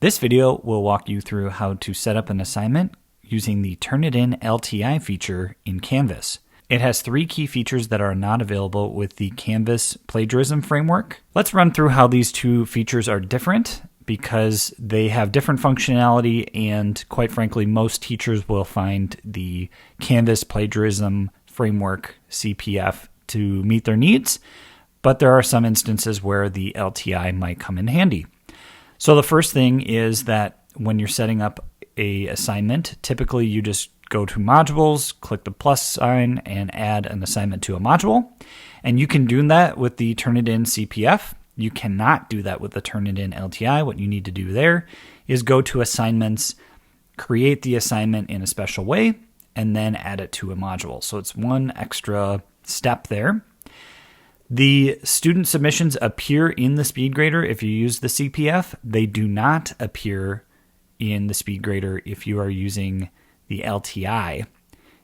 This video will walk you through how to set up an assignment using the Turnitin LTI feature in Canvas. It has 3 key features that are not available with the Canvas plagiarism framework. Let's run through how these 2 features are different because they have different functionality, and quite frankly, most teachers will find the Canvas plagiarism framework, CPF, to meet their needs, but there are some instances where the LTI might come in handy. So the first thing is that when you're setting up a assignment, typically you just go to modules, click the plus sign, and add an assignment to a module. And you can do that with the Turnitin CPF. You cannot do that with the Turnitin LTI. What you need to do there is go to assignments, create the assignment in a special way, and then add it to a module. So it's one extra step there. The student submissions appear in the SpeedGrader if you use the CPF. They do not appear in the SpeedGrader if you are using the LTI.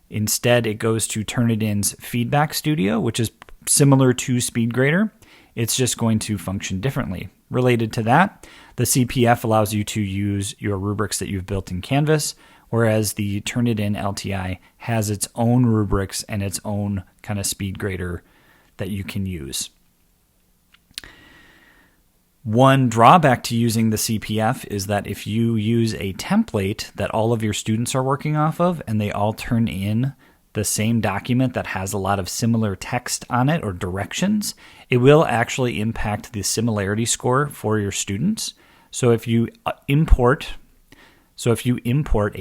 Instead, it goes to Turnitin's Feedback Studio, which is similar to SpeedGrader. It's just going to function differently. Related to that, the CPF allows you to use your rubrics that you've built in Canvas, whereas the Turnitin LTI has its own rubrics and its own kind of SpeedGrader that you can use. One drawback to using the CPF is that if you use a template that all of your students are working off of and they all turn in the same document that has a lot of similar text on it or directions, it will actually impact the similarity score for your students. So if you import a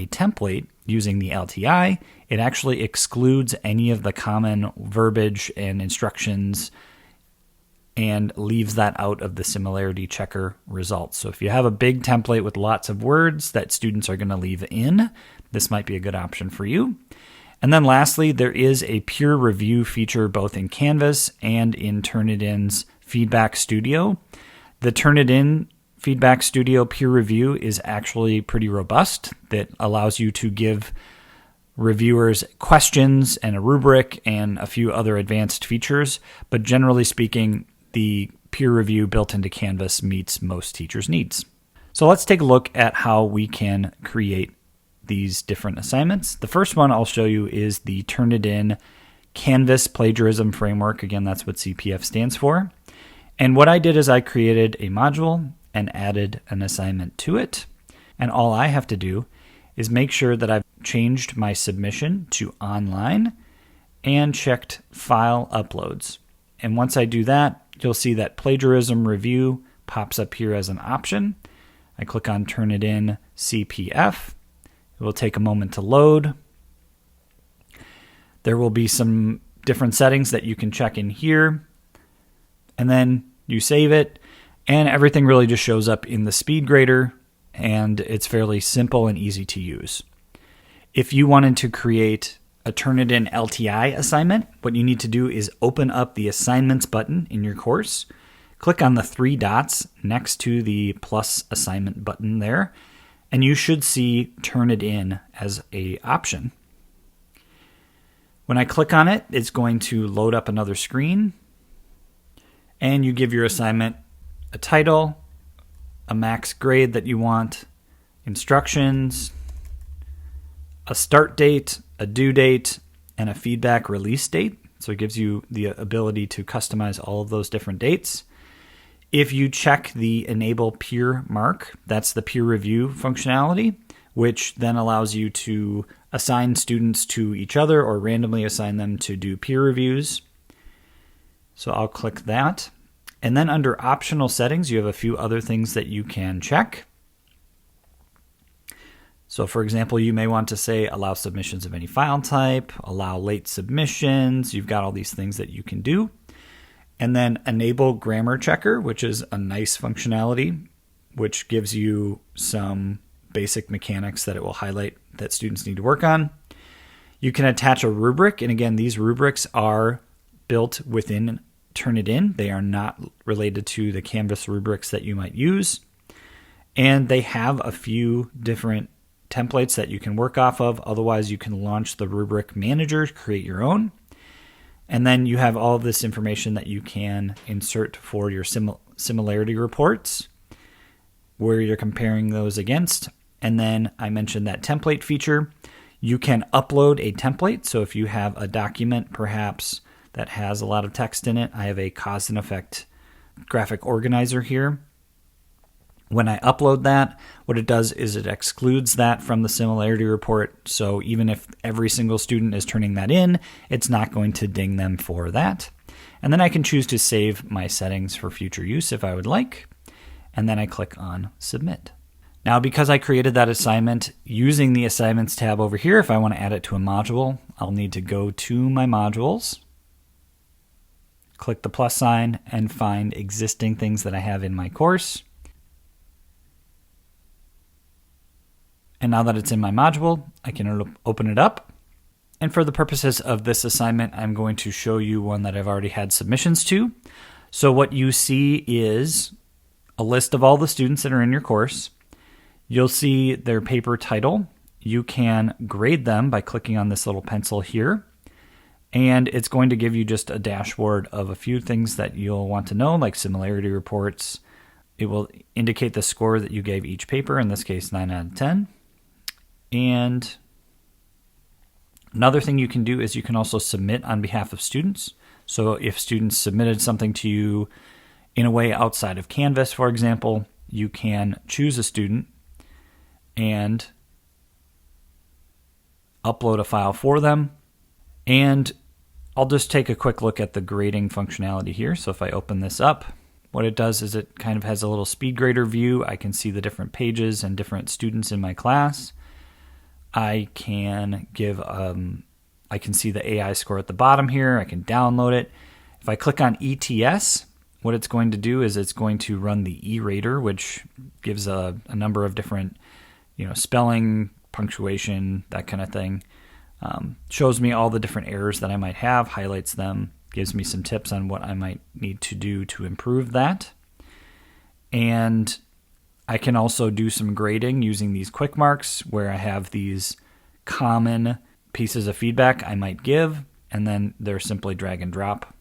template using the LTI, it actually excludes any of the common verbiage and instructions and leaves that out of the similarity checker results. So if you have a big template with lots of words that students are going to leave in, this might be a good option for you. And then lastly, there is a peer review feature both in Canvas and in Turnitin's Feedback Studio. The Turnitin Feedback Studio peer review is actually pretty robust. That allows you to give reviewers questions and a rubric and a few other advanced features, but generally speaking, the peer review built into Canvas meets most teachers' needs. So let's take a look at how we can create these different assignments. The first one I'll show you is the Turnitin Canvas Plagiarism Framework. Again, that's what CPF stands for. And what I did is I created a module and added an assignment to it. And all I have to do is make sure that I've changed my submission to online and checked file uploads. And once I do that, you'll see that plagiarism review pops up here as an option. I click on Turnitin CPF. It will take a moment to load. There will be some different settings that you can check in here. And then you save it, and everything really just shows up in the SpeedGrader, and it's fairly simple and easy to use. If you wanted to create a Turnitin LTI assignment, what you need to do is open up the Assignments button in your course, click on the 3 dots next to the plus assignment button there, and you should see Turnitin as an option. When I click on it, it's going to load up another screen, and you give your assignment a title, a max grade that you want, instructions, a start date, a due date, and a feedback release date. So it gives you the ability to customize all of those different dates. If you check the Enable Peer mark, that's the peer review functionality, which then allows you to assign students to each other or randomly assign them to do peer reviews. So I'll click that. And then under optional settings, you have a few other things that you can check. So for example, you may want to say allow submissions of any file type, allow late submissions. You've got all these things that you can do. And then enable grammar checker, which is a nice functionality, which gives you some basic mechanics that it will highlight that students need to work on. You can attach a rubric. And again, these rubrics are built within Turnitin. They are not related to the Canvas rubrics that you might use. And they have a few different templates that you can work off of. Otherwise, you can launch the rubric manager, create your own. And then you have all of this information that you can insert for your similarity reports. where you're comparing those against. And then I mentioned that template feature. You can upload a template. So if you have a document perhaps that has a lot of text in it, I have a cause and effect graphic organizer here. When I upload that, what it does is it excludes that from the similarity report. So even if every single student is turning that in, it's not going to ding them for that. And then I can choose to save my settings for future use if I would like. And then I click on Submit. Now, because I created that assignment using the Assignments tab over here, if I want to add it to a module, I'll need to go to my modules, click the plus sign, and find existing things that I have in my course. And now that it's in my module, I can open it up. And for the purposes of this assignment, I'm going to show you one that I've already had submissions to. So what you see is a list of all the students that are in your course. You'll see their paper title. You can grade them by clicking on this little pencil here. And it's going to give you just a dashboard of a few things that you'll want to know, like similarity reports. It will indicate the score that you gave each paper, in this case 9 out of 10. And another thing you can do is you can also submit on behalf of students. So if students submitted something to you in a way outside of Canvas, for example, you can choose a student and upload a file for them. And I'll just take a quick look at the grading functionality here. So if I open this up, what it does is it kind of has a little speed grader view. I can see the different pages and different students in my class. I can I can see the AI score at the bottom here. I can download it. If I click on ETS, what it's going to do is it's going to run the E-rater, which gives a number of different, spelling, punctuation, that kind of thing. Shows me all the different errors that I might have, highlights them, gives me some tips on what I might need to do to improve that. And I can also do some grading using these quick marks where I have these common pieces of feedback I might give, and then they're simply drag and drop.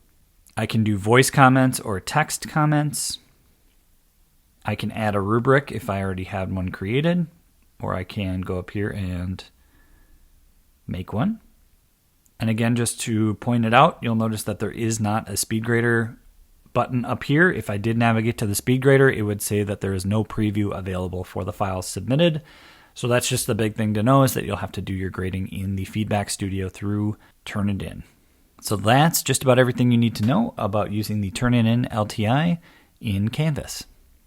I can do voice comments or text comments. I can add a rubric if I already had one created, or I can go up here and make one. And again, just to point it out, you'll notice that there is not a speed grader button up here. If I did navigate to the speed grader, it would say that there is no preview available for the files submitted. So that's just the big thing to know, is that you'll have to do your grading in the Feedback Studio through Turnitin. So that's just about everything you need to know about using the Turnitin LTI in Canvas.